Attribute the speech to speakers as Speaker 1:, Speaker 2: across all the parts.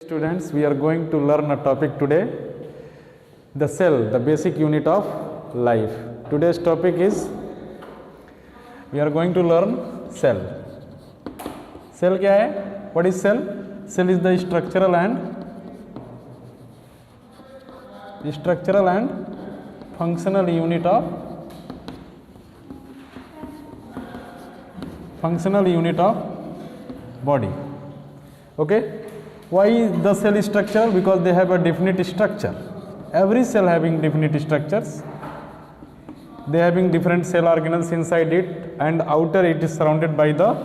Speaker 1: Students, we are going to learn a topic today, the cell, the basic unit of life. Today's topic is, we are going to learn cell. Cell क्या है? What is cell? Cell is the structural and functional unit of body. Okay? Why the cell is structural? Because they have a definite structure. Every cell having definite structures. They having different cell organelles inside it, and outer it is surrounded by the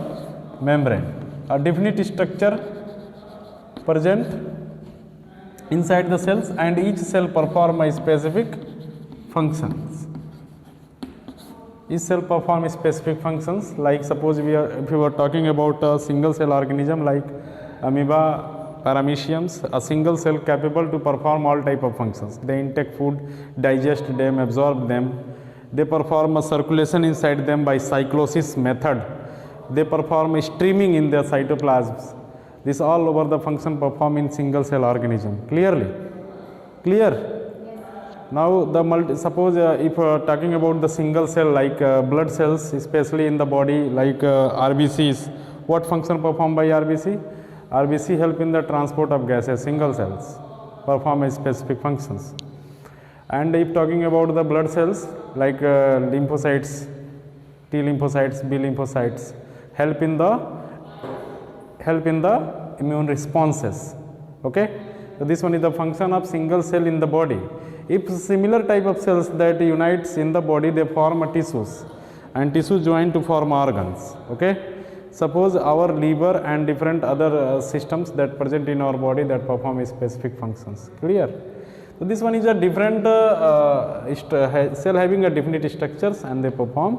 Speaker 1: membrane. A definite structure present inside the cells, and each cell perform a specific functions. Each cell perform specific functions. Like suppose if we were talking about a single cell organism like amoeba, parameciums, a single cell capable to perform all type of functions. They intake food, digest them, absorb them. They perform a circulation inside them by cyclosis method. They perform streaming in their cytoplasms. This all over the function perform in single cell organism. Clearly? Clear? Now the suppose if talking about the single cell like blood cells, especially in the body like RBCs, what function performed by RBC? RBC help in the transport of gases. Single cells perform specific functions. And if talking about the blood cells like lymphocytes, T lymphocytes, B lymphocytes, help in the immune responses. Okay, so this one is the function of single cell in the body. If similar type of cells that unites in the body, they form a tissues, and tissue join to form organs. Okay, suppose our liver and different other systems that present in our body that perform specific functions. Clear? So this one is a different cell having a definite structures, and they perform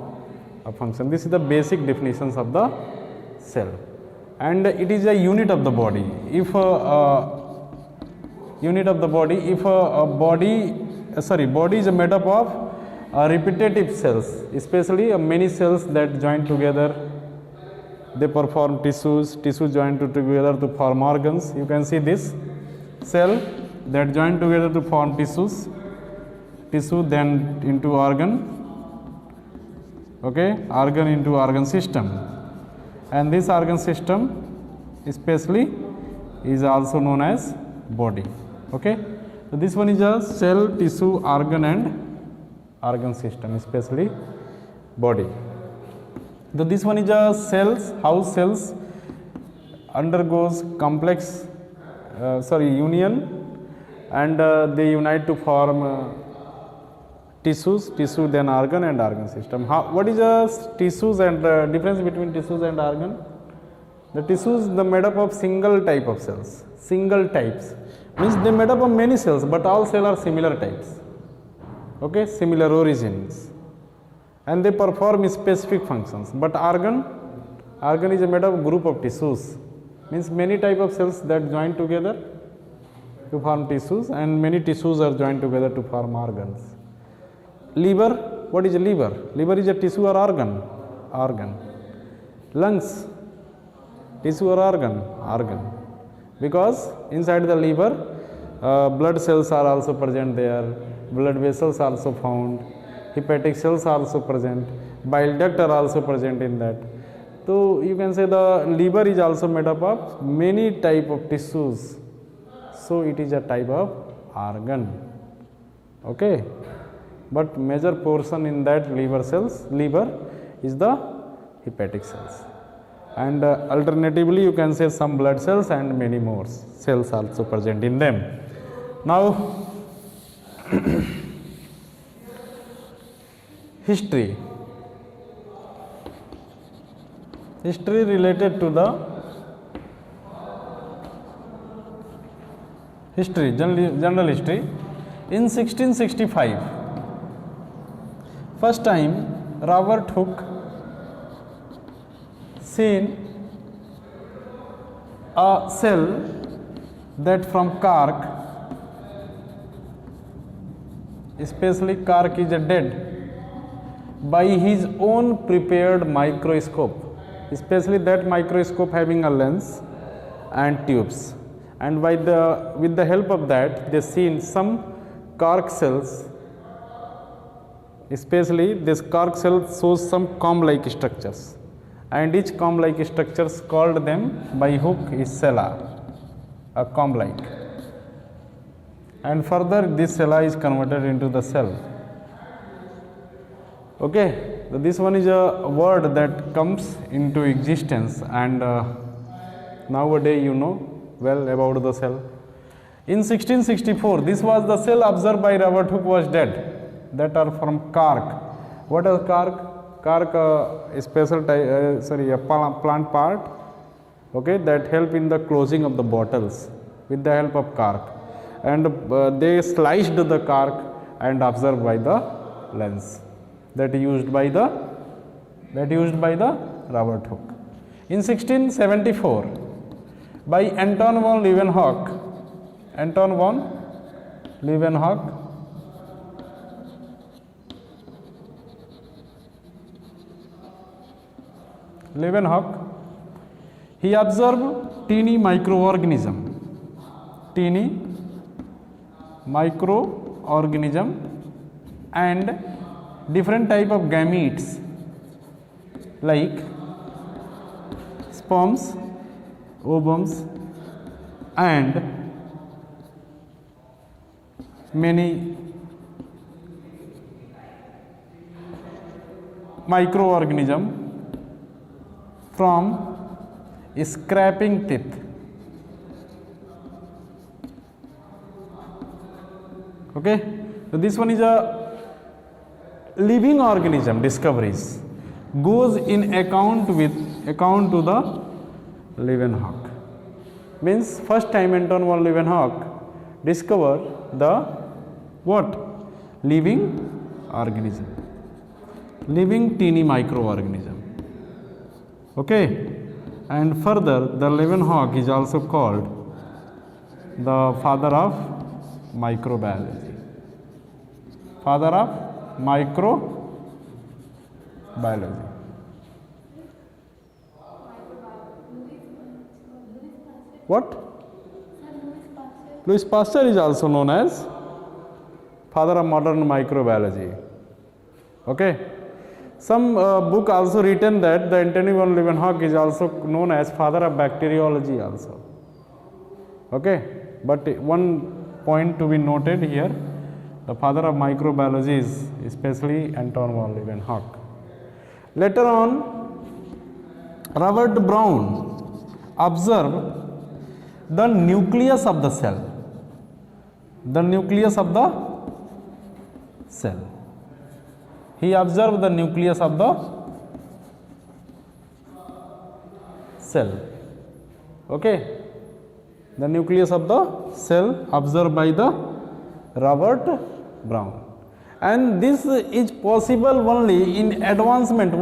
Speaker 1: a function. This is the basic definitions of the cell, and it is a unit of the body. If body is made up of repetitive cells, especially many cells that join together. They perform tissues join together to form organs. You can see this cell that join together to form tissue then into organ. Okay, organ into organ system, and this organ system especially is also known as body. Okay, so this one is a cell, tissue, organ and organ system, especially body. So this one is a cells, how cells undergoes complex union, and they unite to form tissue then organ and organ system. What is a tissues and difference between tissues and organ? The tissues the made up of single type of cells. Single types means they made up of many cells, but all cells are similar types. Okay, similar origins, and they perform specific functions. But organ is made of group of tissues, means many type of cells that join together to form tissues, and many tissues are joined together to form organs. Liver, what is a liver? Liver is a tissue or organ? Organ. Lungs, tissue or organ? Organ. Because inside the liver, blood cells are also present there, blood vessels are also found, hepatic cells are also present, bile duct are also present in that. So you can say the liver is also made up of many type of tissues. So it is a type of organ. Okay, but major portion in that liver is the hepatic cells, and alternatively you can say some blood cells and many more cells also present in them. Now history related to the general history. In 1665, first time Robert Hooke seen a cell that from cork, especially cork is dead, by his own prepared microscope, especially that microscope having a lens and tubes, and with the help of that they seen some cork cells, especially this cork cell shows some comb-like structures, and each comb-like structures called them by Hooke is cella, a comb-like, and further this cella is converted into the cell. Okay, so this one is a word that comes into existence, and nowadays you know well about the cell. In 1664, this was the cell observed by Robert Hooke was dead, that are from cork. What is cork? Cork a special type, a plant part, okay, that help in the closing of the bottles with the help of cork, and they sliced the cork and observed by the lens that used by the Robert Hooke. In 1674, by Anton von Leeuwenhoek, he observed teeny microorganism and different type of gametes like sperms, ovums, and many microorganism from scraping teeth. Okay, so this one is a living organism discoveries goes in account to the Leeuwenhoek. Means first time Anton von Leeuwenhoek discovered the what? Living organism, living teeny microorganism. Okay, and further the Leeuwenhoek is also called the father of microbiology. Father of microbiology. What? Louis Pasteur is also known as father of modern microbiology. Okay. Some book also written that the Anton von Leeuwenhoek is also known as father of bacteriology also. Okay. But one point to be noted here, the father of microbiology is especially Anton von Leeuwenhoek. Later on, Robert Brown observed the nucleus of the cell. He observed the nucleus of the cell. Okay, the nucleus of the cell observed by the Robert Brown, and this is possible only in advancement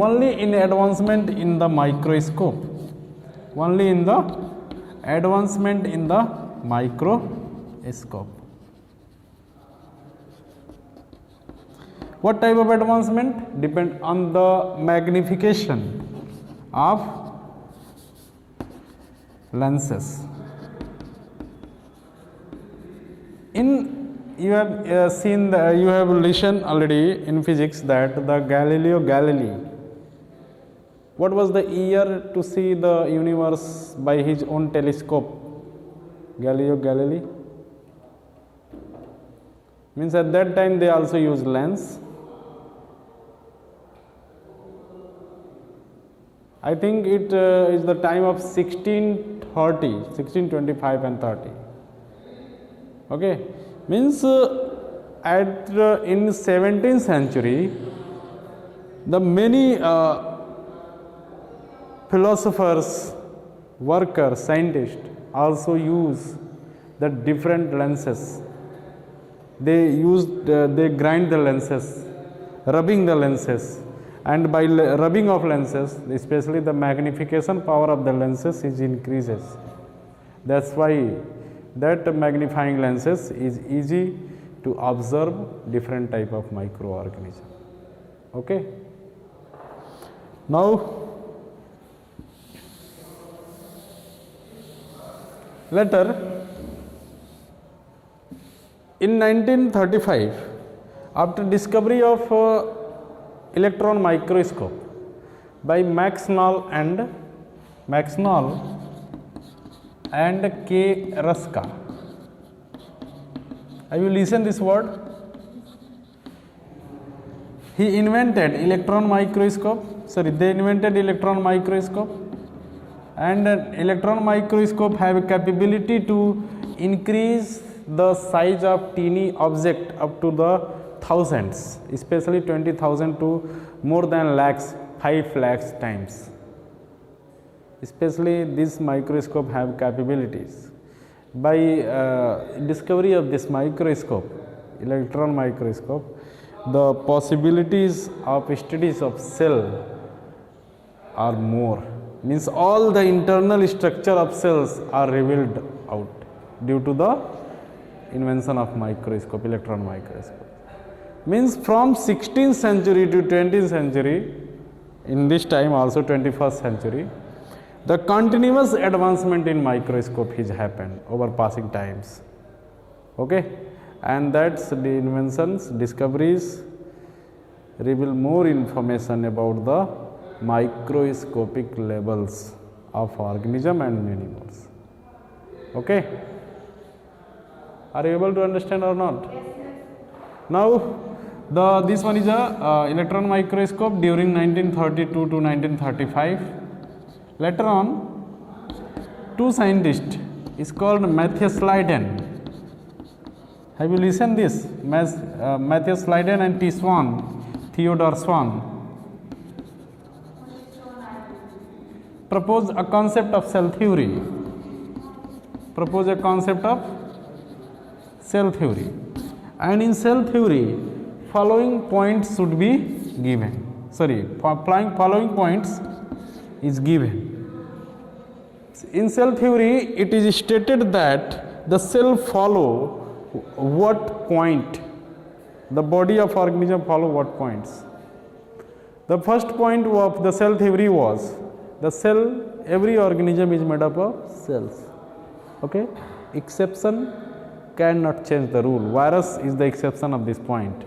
Speaker 1: in the microscope, What type of advancement? Depend on the magnification of lenses. You have seen, you have listened already in physics that the Galileo Galilei, what was the year to see the universe by his own telescope? Galileo Galilei. Means at that time they also used lens. I think it is the time of 1625 and 30. Okay, means in 17th century, the many philosophers, workers, scientists also use the different lenses. They grind the lenses, rubbing the lenses, and by rubbing of lenses, especially the magnification power of the lenses is increases. That's why that magnifying lenses is easy to observe different type of microorganism. Okay. Now later In 1935, after discovery of electron microscope by Max Knoll and K. Ruska. Have you listened this word? He invented electron microscope. They invented electron microscope, and electron microscope have a capability to increase the size of teeny object up to the thousands, especially 20,000 to more than lakhs, 5 lakhs times. Especially this microscope have capabilities. By discovery of this microscope, electron microscope, the possibilities of studies of cell are more. Means all the internal structure of cells are revealed out due to the invention of microscope, electron microscope. Means from 16th century to 20th century, in this time also 21st century, the continuous advancement in microscope has happened over passing times. Okay, and that's the inventions, discoveries reveal more information about the microscopic levels of organism and many more. Okay, are you able to understand or not?
Speaker 2: Yes, sir.
Speaker 1: Now this one is a electron microscope during 1932 to 1935. Later on, two scientists is called Matthias Leiden. Have you listened this? Matthias Leiden and Theodor Schwann proposed a concept of cell theory. And in cell theory, following points should be given. Following points is given. In cell theory, it is stated that the cell follow what point, the body of organism follow what points. The first point of the cell theory was the cell, every organism is made up of cells. Okay, exception cannot change the rule. Virus is the exception of this point.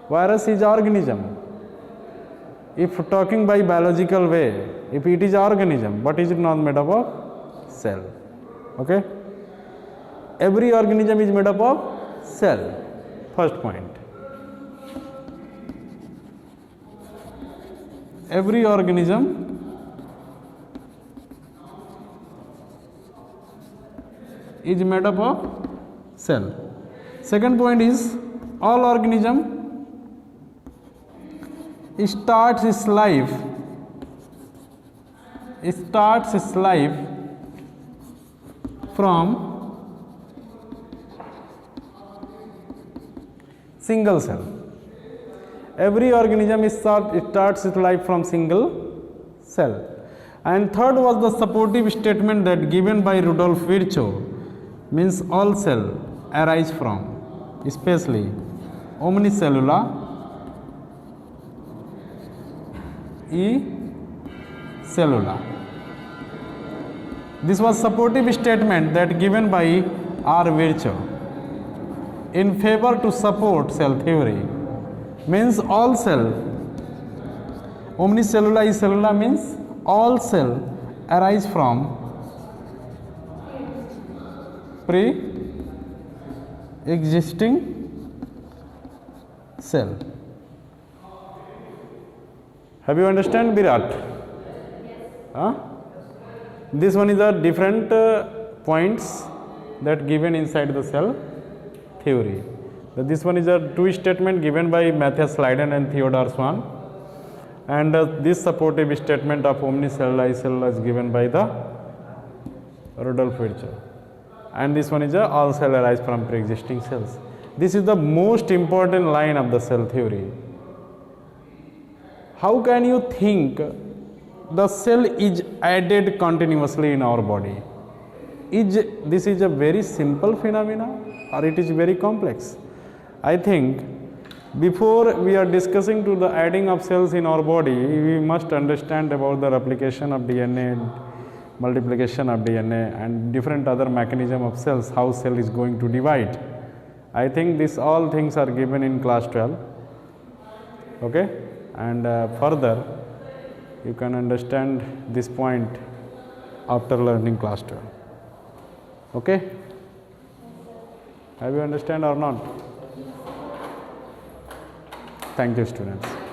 Speaker 1: Virus is organism. If talking by biological way, if it is organism, but is it not made up of cell? Okay, every organism is made up of cell. First point. Every organism is made up of cell. Second point is all organism starts its life from single cell. Every organism starts its life from single cell. And third was the supportive statement that given by Rudolf Virchow, means all cell arise from, especially omnicellula, E cellula. This was supportive statement that given by R. Virchow in favor to support cell theory. Means all cell, omnicellula, E cellula means all cell arise from pre-existing cell. Have you understand, Virat? Yes. This one is the different points that given inside the cell theory. This one is a two statement given by Matthias Leiden and Theodor Schwann, and this supportive statement of omnicellula, cellula is given by the Rudolf Virchow, and this one is a all cell arise from pre-existing cells. This is the most important line of the cell theory. How can you think the cell is added continuously in our body? This is a very simple phenomena or it is very complex? I think before we are discussing to the adding of cells in our body, we must understand about the replication of DNA, multiplication of DNA and different other mechanism of cells, how cell is going to divide. I think this all things are given in class 12. Okay, and further you can understand this point after learning class 12. Okay, have you understand or not? Thank you, students.